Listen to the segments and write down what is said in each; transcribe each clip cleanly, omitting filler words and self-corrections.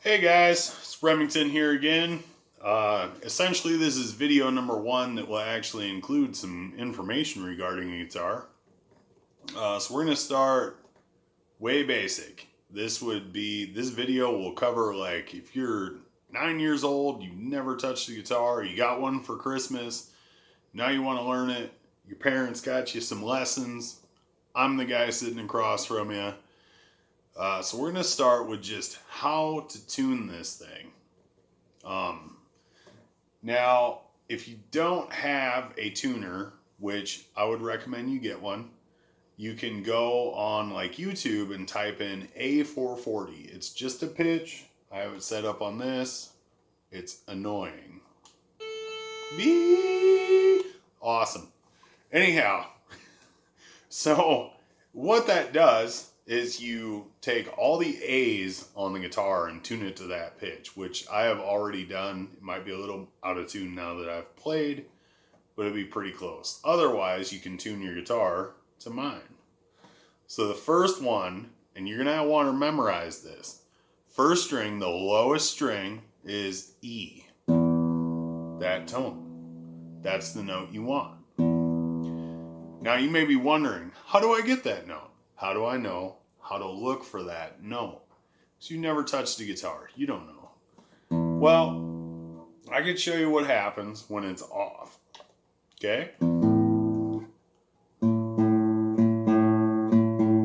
Hey guys, it's Remington here again. Essentially, this is video number one that will actually include some information regarding a guitar. So we're going to start way basic. This video will cover like if you're 9 years old, you never touched a guitar, you got one for Christmas, now you want to learn it, your parents got you some lessons, I'm the guy sitting across from you. So we're going to start with just how to tune this thing. Now, if you don't have a tuner, which I would recommend you get one, you can go on like YouTube and type in A440. It's just a pitch. I have it set up on this. It's annoying. Beep. Awesome. Anyhow, so what that does is you take all the A's on the guitar and tune it to that pitch, which I have already done. It might be a little out of tune now that I've played, but it'll be pretty close. Otherwise, you can tune your guitar to mine. So the first one, and you're going to want to memorize this. First string, the lowest string, is E. That tone. That's the note you want. Now you may be wondering, how do I get that note? How do I know how to look for that note? So you never touched a guitar. You don't know. Well, I can show you what happens when it's off. Okay?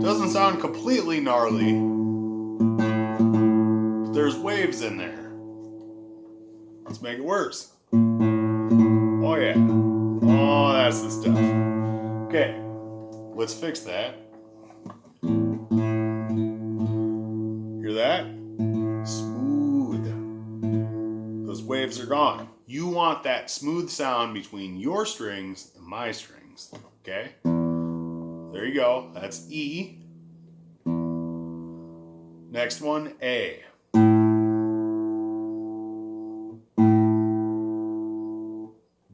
Doesn't sound completely gnarly, but there's waves in there. Let's make it worse. Oh yeah. Oh, that's the stuff. Okay, let's fix that. Hear that? Smooth. Those waves are gone. You want that smooth sound between your strings and my strings. Okay? There you go. That's E. Next one, A.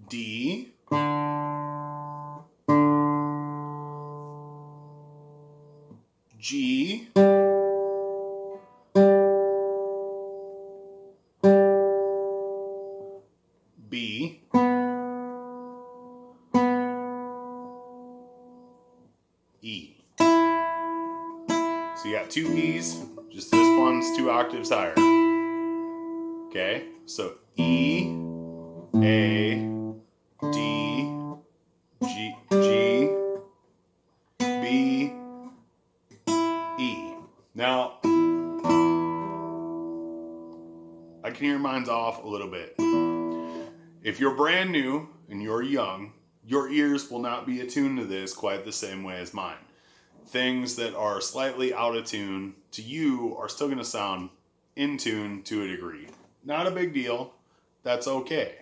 D. G. B. E. So you got two E's, just this one's 2 octaves higher. Okay, so E, A, D, G, B, E. Now, I can hear mine's off a little bit. If you're brand new and you're young, your ears will not be attuned to this quite the same way as mine. Things that are slightly out of tune to you are still going to sound in tune to a degree. Not a big deal. That's okay.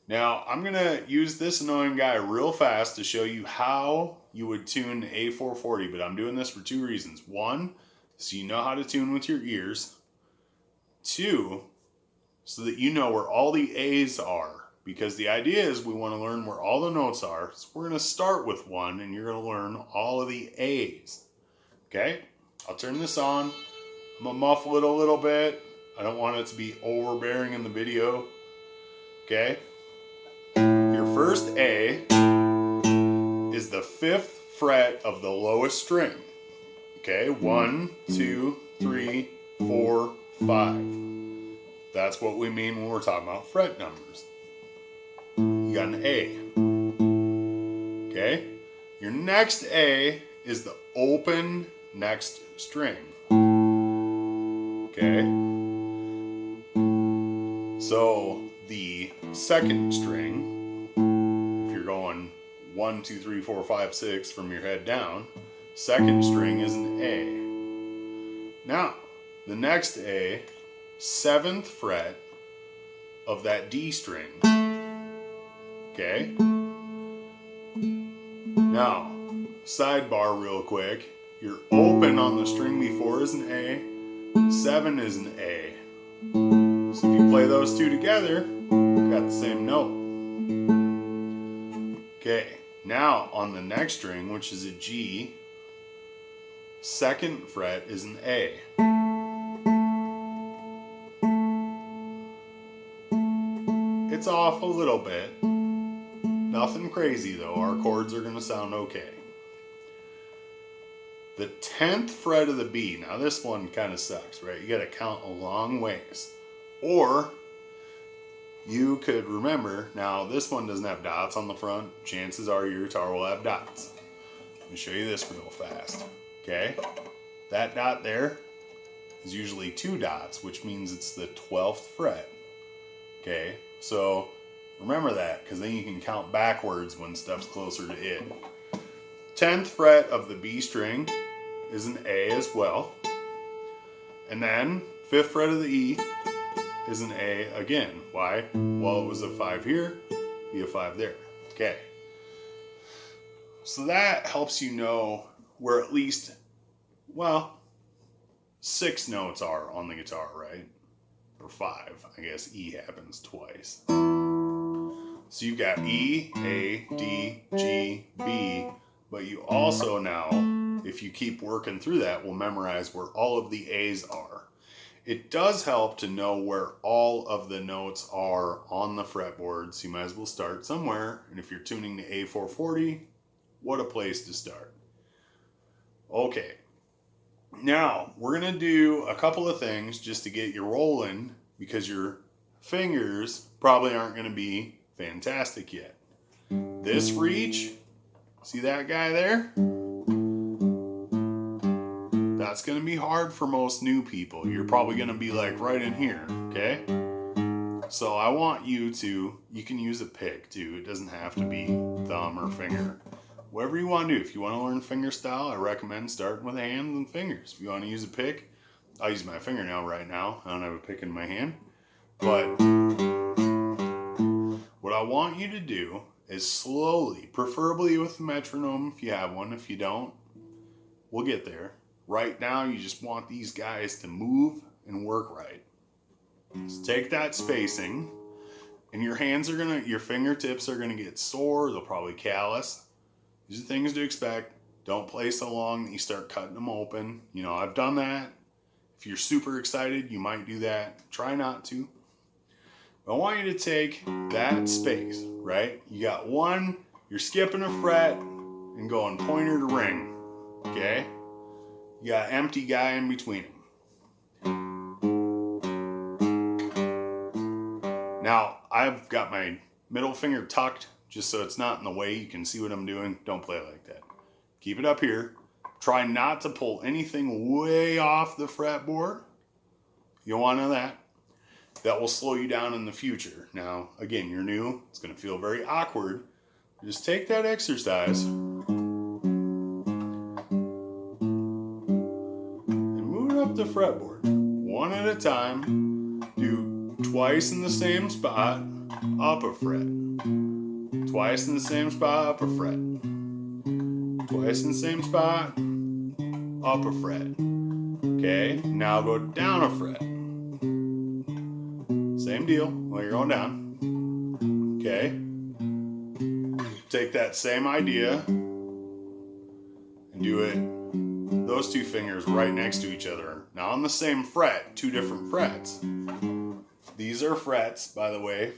Now, I'm going to use this annoying guy real fast to show you how you would tune A440, but I'm doing this for 2 reasons. 1, so you know how to tune with your ears. 2, so that you know where all the A's are. Because the idea is we want to learn where all the notes are. So we're going to start with 1, and you're going to learn all of the A's. Okay? I'll turn this on. I'm going to muffle it a little bit. I don't want it to be overbearing in the video. Okay? Your first A is the 5th fret of the lowest string. Okay? 1, 2, 3, 4, 5. That's what we mean when we're talking about fret numbers. You got an A. Okay? Your next A is the open next string. Okay? So the second string, if you're going 1, 2, 3, 4, 5, 6 from your head down, second string is an A. Now, the next A, 7th fret of that D string. Okay? Now, sidebar real quick. Your open on the string before is an A. 7 is an A. So if you play those two together, you've got the same note. Okay, now on the next string, which is a G, 2nd fret is an A. It's off a little bit. Nothing crazy though. Our chords are going to sound okay. The 10th fret of the B. Now this one kind of sucks, right? You got to count a long ways. Or you could remember, now this one doesn't have dots on the front. Chances are your guitar will have dots. Let me show you this real fast. Okay? That dot there is usually 2 dots, which means it's the 12th fret. Okay? So remember that, because then you can count backwards when stuff's closer to it. 10th fret of the B string is an A as well. And then 5th fret of the E is an A again. Why? Well, it was a 5 here, be a 5 there. Okay. So that helps you know where at least, well, 6 notes are on the guitar, right? Or 5. I guess E happens twice. So you've got E, A, D, G, B, but you also now, if you keep working through that, will memorize where all of the A's are. It does help to know where all of the notes are on the fretboard, so you might as well start somewhere. And if you're tuning to A440, what a place to start. Okay, now we're going to do a couple of things just to get you rolling, because your fingers probably aren't going to be fantastic yet. This reach, see that guy there? That's going to be hard for most new people. You're probably going to be like right in here, okay? So I want you to, you can use a pick too. It doesn't have to be thumb or finger. Whatever you want to do. If you want to learn finger style, I recommend starting with hands and fingers. If you want to use a pick, I'll use my fingernail right now. I don't have a pick in my hand. But what I want you to do is slowly, preferably with a metronome if you have one. If you don't, we'll get there. Right now, you just want these guys to move and work right. So take that spacing, and your hands are gonna, your fingertips are gonna get sore. They'll probably callous. These are things to expect. Don't play so long that you start cutting them open. You know, I've done that. If you're super excited, you might do that. Try not to. But I want you to take that space, right? You got one, you're skipping a fret and going pointer to ring, okay? You got an empty guy in between them. Now, I've got my middle finger tucked just so it's not in the way. You can see what I'm doing. Don't play like that. Keep it up here. Try not to pull anything way off the fretboard. You don't want none of that. That will slow you down in the future. Now, again, you're new. It's going to feel very awkward. Just take that exercise the fretboard one at a time. Do twice in the same spot, up a fret. Twice in the same spot, up a fret. Twice in the same spot, up a fret. Okay, now go down a fret. Same deal while you're going down. Okay, take that same idea and do it, those two fingers right next to each other. Now on the same fret, 2 different frets. These are frets, by the way.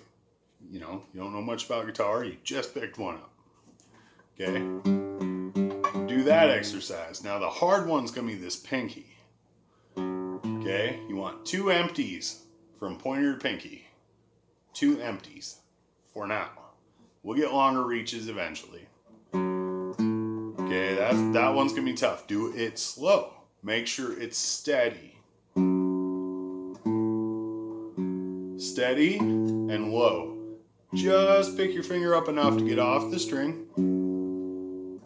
You know, you don't know much about guitar, you just picked one up. Okay? Do that exercise. Now the hard one's gonna be this pinky. Okay? You want 2 empties from pointer to pinky. 2 empties for now. We'll get longer reaches eventually. Okay, that one's gonna be tough. Do it slow. Make sure it's steady. Steady and low. Just pick your finger up enough to get off the string.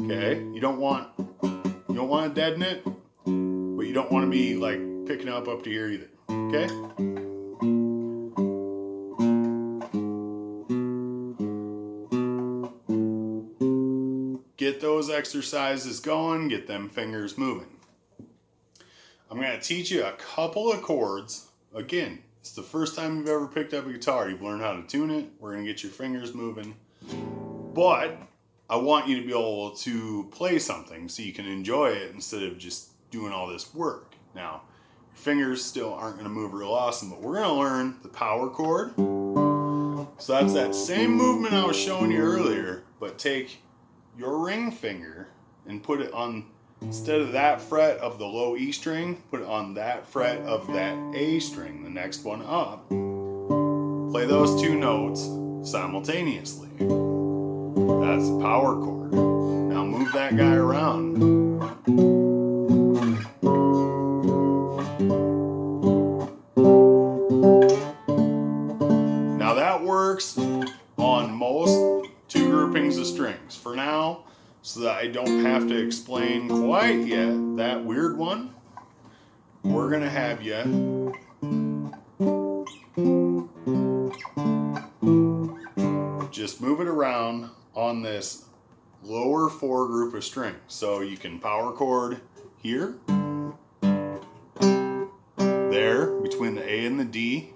Okay, you don't want to deaden it, but you don't want to be like picking up to here either. Okay? Get those exercises going, get them fingers moving. I'm going to teach you a couple of chords. Again, it's the first time you've ever picked up a guitar. You've learned how to tune it. We're going to get your fingers moving. But I want you to be able to play something so you can enjoy it instead of just doing all this work. Now, your fingers still aren't going to move real awesome, but we're going to learn the power chord. So that's that same movement I was showing you earlier, but take your ring finger and put it on, instead of that fret of the low E string, put it on that fret of that A string, the next one up. Play those two notes simultaneously. That's the power chord. Now move that guy around. Now that works on most two groupings of strings. For now, so that I don't have to explain quite yet that weird one, we're gonna have you just move it around on this lower 4 group of strings. So you can power chord here, there, between the A and the D,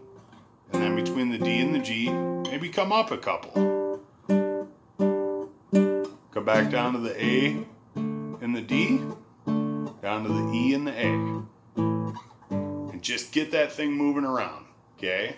and then between the D and the G, maybe come up a couple. Go back down to the A and the D, down to the E and the A. And just get that thing moving around, okay?